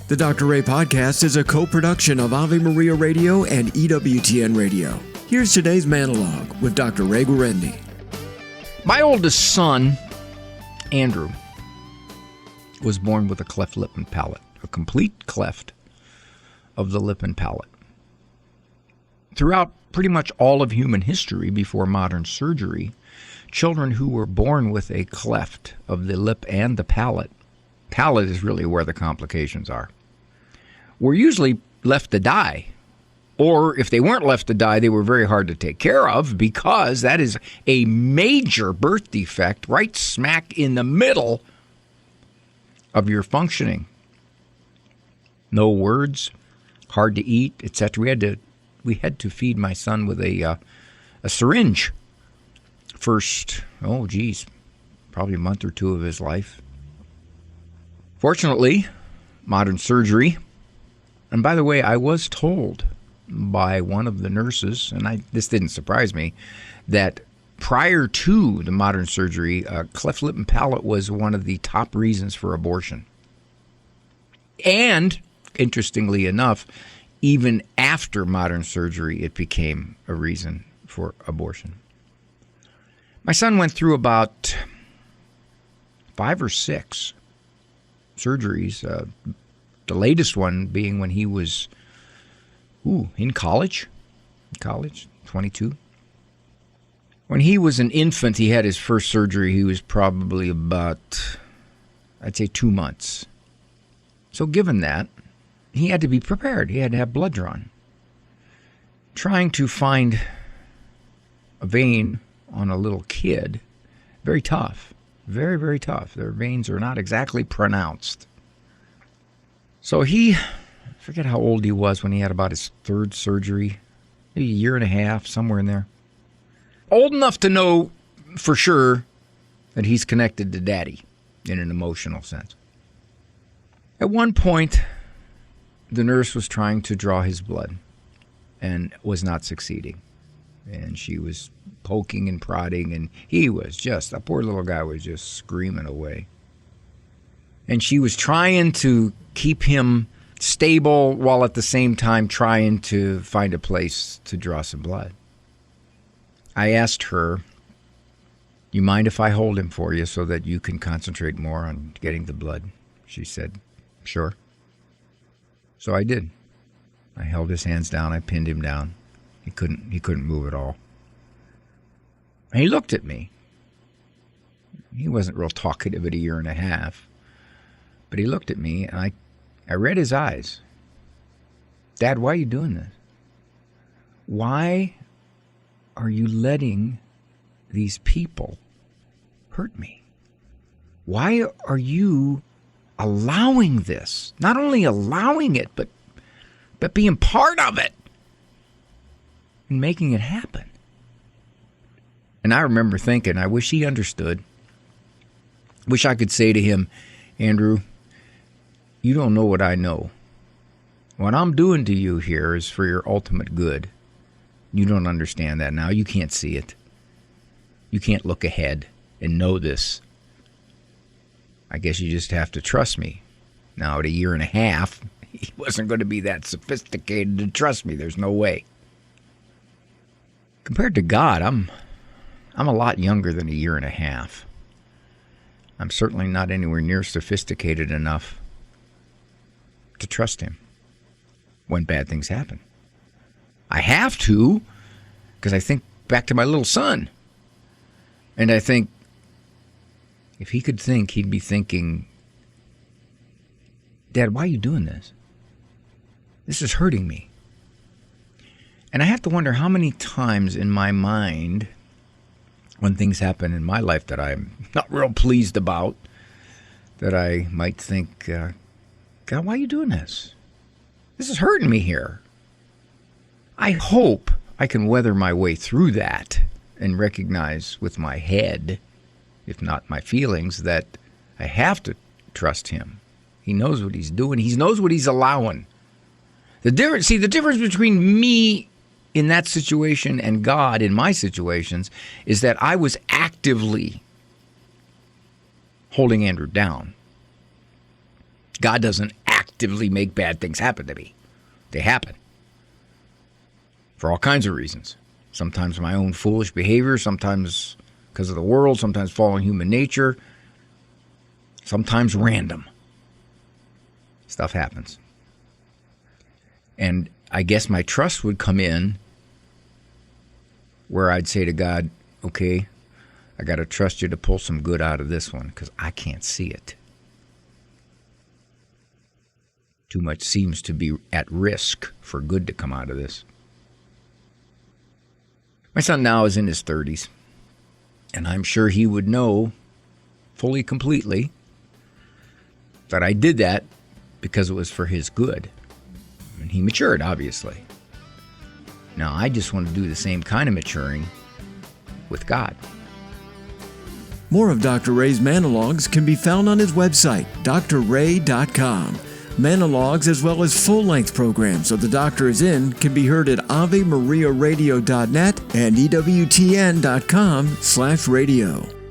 The Dr. Ray Podcast is a co-production of Ave Maria Radio and EWTN Radio. Here's today's monologue with Dr. Ray Guarendi. My oldest son, Andrew, was born with a cleft lip and palate, a complete cleft of the lip and palate. Throughout pretty much all of human history before modern surgery, children who were born with a cleft of the lip and the palate is really where the complications are, were usually left to die. Or if they weren't left to die, they were very hard to take care of because that is a major birth defect right smack in the middle of your functioning. No words, hard to eat, etc. We had to feed my son with a syringe first, probably a month or two of his life. Fortunately, modern surgery, and by the way, I was told by one of the nurses, and this didn't surprise me, that prior to the modern surgery, cleft lip and palate was one of the top reasons for abortion. And, interestingly enough, even after modern surgery, it became a reason for abortion. My son went through about 5 or 6 surgeries, the latest one being when he was in college, 22. When he was an infant, he had his first surgery. He was probably about, I'd say, 2 months. So given that, he had to be prepared. He had to have blood drawn. Trying to find a vein on a little kid, very tough. Very, very tough. Their veins are not exactly pronounced. So I forget how old he was when he had about his 3rd surgery, maybe a year and a half, somewhere in there. Old enough to know for sure that he's connected to Daddy in an emotional sense. At one point, the nurse was trying to draw his blood and was not succeeding. And she was poking and prodding, and the poor little guy was just screaming away. And she was trying to keep him stable while at the same time trying to find a place to draw some blood. I asked her, "You mind if I hold him for you so that you can concentrate more on getting the blood?" She said, "Sure." So I did. I held his hands down. I pinned him down. He couldn't move at all. And he looked at me. He wasn't real talkative at a year and a half. But he looked at me, and I read his eyes. "Dad, why are you doing this? Why are you letting these people hurt me? Why are you allowing this? Not only allowing it, but being part of it and making it happen." And I remember thinking, I wish he understood. Wish I could say to him, "Andrew, you don't know what I know. What I'm doing to you here is for your ultimate good. You don't understand that now. You can't see it. You can't look ahead and know this. I guess you just have to trust me." Now, at a year and a half, he wasn't going to be that sophisticated to trust me. There's no way. Compared to God, I'm a lot younger than a year and a half. I'm certainly not anywhere near sophisticated enough to trust him when bad things happen. I have to, because I think back to my little son. And I think, if he could think, he'd be thinking, "Dad, why are you doing this? This is hurting me." And I have to wonder how many times in my mind, when things happen in my life that I'm not real pleased about, that I might think, "God, why are you doing this? This is hurting me here." I hope I can weather my way through that and recognize with my head, if not my feelings, that I have to trust him. He knows what he's doing. He knows what he's allowing. The difference between me in that situation and God in my situations is that I was actively holding Andrew down. God doesn't actively make bad things happen to me. They happen. For all kinds of reasons. Sometimes my own foolish behavior, sometimes because of the world, sometimes fallen human nature, sometimes random. Stuff happens. And I guess my trust would come in where I'd say to God, okay, I got to trust you to pull some good out of this one because I can't see it. Too much seems to be at risk for good to come out of this. My son now is in his 30s, and I'm sure he would know fully, completely that I did that because it was for his good. And he matured, obviously. Now, I just want to do the same kind of maturing with God. More of Dr. Ray's Monologues can be found on his website, drray.com. Monologues as well as full-length programs of The Doctor Is In can be heard at AveMariaRadio.net and EWTN.com/radio.